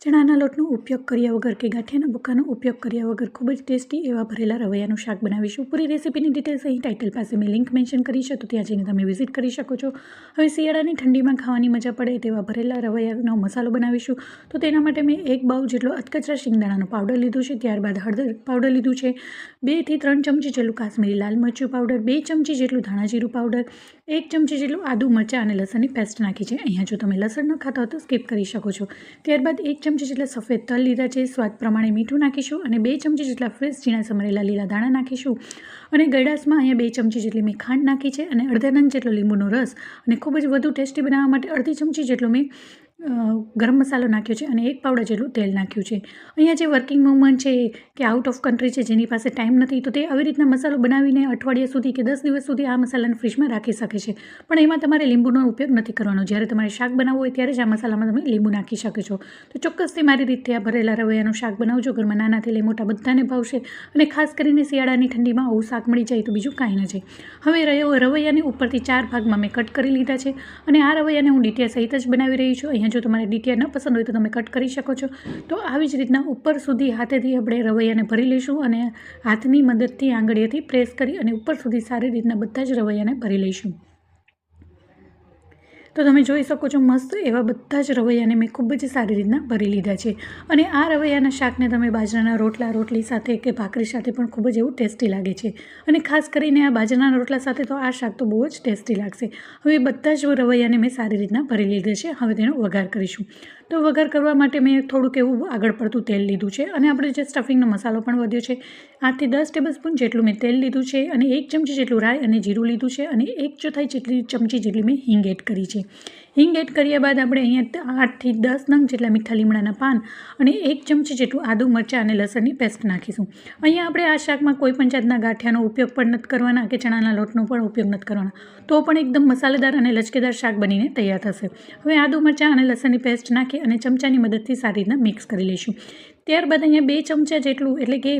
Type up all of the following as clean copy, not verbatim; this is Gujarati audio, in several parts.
ચણાના લોટનો ઉપયોગ કર્યા વગર કે ગાંઠિયાના ભૂકાનો ઉપયોગ કર્યા વગર ખૂબ જ ટેસ્ટી એવા ભરેલા રવૈયાનું શાક બનાવીશું. પૂરી રેસીપીની ડિટેલ્સ અહીં ટાઇટલ પાસે મેં લિંક મેન્શન કરી છે, તો ત્યાં જઈને તમે વિઝિટ કરી શકો છો. હવે શિયાળાની ઠંડીમાં ખાવાની મજા પડે તેવા ભરેલા રવૈયાનો મસાલો બનાવીશું. તો તેના માટે મેં 1 બાઉલ જેટલો અધકચરા શિંગદાણાનો પાવડર લીધું છે. ત્યારબાદ હળદર પાવડર લીધું છે. 2 થી 3 ચમચી જેટલું કાશ્મીરી લાલ મરચું પાવડર, 2 ચમચી જેટલું ધાણા જીરું પાવડર, 1 ચમચી જેટલું આદુ મરચાં અને લસણની પેસ્ટ નાખી છે. અહીંયા જો તમે લસણ ન ખાતા હો તો સ્કીપ કરી શકો છો. ત્યારબાદ 1 ચમચી જેટલા સફેદ તલ લીધા છે. સ્વાદ પ્રમાણે મીઠું નાખીશું અને 2 ચમચી જેટલા ફ્રેશ ઝીણા સમારેલા લીલા દાણા નાખીશું. અને ગળાસમાં અહીંયા 2 ચમચી જેટલી મેં ખાંડ નાખી છે અને અડધા નંગ જેટલો લીંબુનો રસ અને ખૂબ જ વધુ ટેસ્ટી બનાવવા માટે અડધી ચમચી જેટલો મેં ગરમ મસાલો નાખ્યો છે અને 1 પાવડર જેટલું તેલ નાખ્યું છે. અહીંયા જે વર્કિંગ વુમન છે કે આઉટ ઓફ કન્ટ્રી છે, જેની પાસે ટાઈમ નથી, તો તે આવી રીતના મસાલો બનાવીને અઠવાડિયા સુધી કે 10 દિવસ સુધી આ મસાલાને ફ્રીજમાં રાખી શકે છે. પણ એમાં તમારે લીંબુનો ઉપયોગ નથી કરવાનો. જ્યારે તમારે શાક બનાવવું હોય ત્યારે જ આ મસાલામાં તમે લીંબુ નાખી શકો છો. તો ચોક્કસથી મારી રીતે આ ભરેલા રવૈયાનું શાક બનાવજો. ઘરમાં નાનાથી લઈ મોટા બધાને ભાવશે અને ખાસ કરીને શિયાળાની ઠંડીમાં આવું શાક મળી જાય તો બીજું કાંઈ ન જાય. હવે રવૈયાને ઉપરથી 4 ભાગમાં મેં કટ કરી લીધા છે અને આ રવૈયાને હું ડીટીયા સહિત જ બનાવી રહી છું. અહીંયા જો તમારે ડીટીયા ન પસંદ હોય તો તમે કટ કરી શકો છો. તો આવી જ રીતના ઉપર સુધી હાથેથી આપણે રવૈયાને ભરી લઈશું અને હાથની મદદથી આંગળીએથી પ્રેસ કરી અને ઉપર સુધી સારી રીતના બધા જ રવૈયાને ભરી લઈશું. તો તમે જોઈ શકો છો મસ્ત એવા બધા જ રવૈયાને મેં ખૂબ જ સારી રીતના ભરી લીધા છે. અને આ રવૈયાના શાકને તમે બાજરાના રોટલી સાથે કે ભાખરી સાથે પણ ખૂબ જ એવું ટેસ્ટી લાગે છે. અને ખાસ કરીને આ બાજરાના રોટલા સાથે તો આ શાક તો બહુ જ ટેસ્ટી લાગશે. હવે બધા જ રવૈયાને મેં સારી રીતના ભરી લીધા છે. હવે તેનો વઘાર કરીશું. તો વઘાર કરવા માટે મેં થોડુંક એવું આગળ પડતું તેલ લીધું છે અને આપણે જે સ્ટફિંગનો મસાલો પણ વધ્યો છે, 8 થી 10 ટેબલસ્પૂન જેટલું મેં તેલ લીધું છે અને 1 ચમચી જેટલું રાઈ અને જીરું લીધું છે અને 1/4 જેટલી ચમચી જેટલી મેં હિંગ એડ કરી છે. હિંગ એડ કર્યા બાદ આપણે અહીંયા 8 થી 10 નંગ જેટલા મીઠા લીમડાના પાન અને 1 ચમચી જેટલું આદુ મરચાં અને લસણની પેસ્ટ નાખીશું. અહીંયા આપણે આ શાકમાં કોઈ પણ જાતના ગાંઠિયાનો ઉપયોગ પણ નથી કરવાના કે ચણાના લોટનો પણ ઉપયોગ નથી કરવાના. તો પણ એકદમ મસાલેદાર અને લચકેદાર શાક બનીને તૈયાર થશે. હવે આદુ મરચાં અને લસણની પેસ્ટ નાખી અને ચમચાની મદદથી સારી રીતના મિક્સ કરી લઈશું. ત્યારબાદ અહીંયા 2 ચમચા જેટલું એટલે કે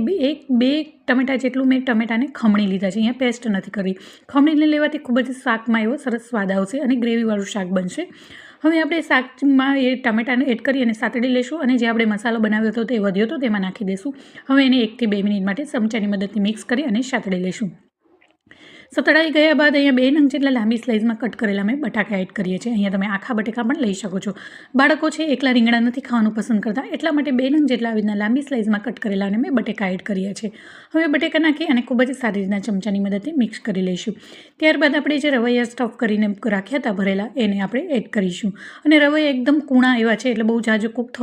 2 ટમેટા જેટલું મેં ટમેટાને ખમણી લીધા છે. અહીંયા પેસ્ટ નથી કરવી. ખમણીને લેવાથી ખૂબ જ શાકમાં એવો સરસ સ્વાદ આવશે અને ગ્રેવીવાળું શાક બનશે. હવે આપણે શાકમાં એ ટમેટાને એડ કરી અને સાતળી લઈશું અને જે આપણે મસાલો બનાવ્યો હતો તે વધ્યો હતો તેમાં નાખી દઈશું. હવે એને 1 થી 2 મિનિટ માટે ચમચાની મદદથી મિક્સ કરી અને સાતળી લઈશું. સતળાઈ ગયા બાદ અહીંયા 2 નંગ જેટલા લાંબી સ્લાઇસમાં કટ કરેલા મેં બટાકા એડ કરીએ છીએ. અહીંયા તમે આખા બટાકા પણ લઈ શકો છો. બાળકો છે એકલા રીંગણા નથી ખાવાનું પસંદ કરતા, એટલા માટે 2 નંગ જેટલા આવી રીતના લાંબી સ્લાઇસમાં કટ કરેલા અને મેં બટેકા એડ કર્યા છે. હવે બટેકા નાખી અને ખૂબ જ સારી રીતના ચમચાની મદદથી મિક્સ કરી લઈશું. ત્યારબાદ આપણે જે રવૈયા સ્ટફ કરીને રાખ્યા હતા ભરેલા એને આપણે એડ કરીશું. અને રવૈયા એકદમ કૂણા એવા છે એટલે બહુ જાજો કૂક થવા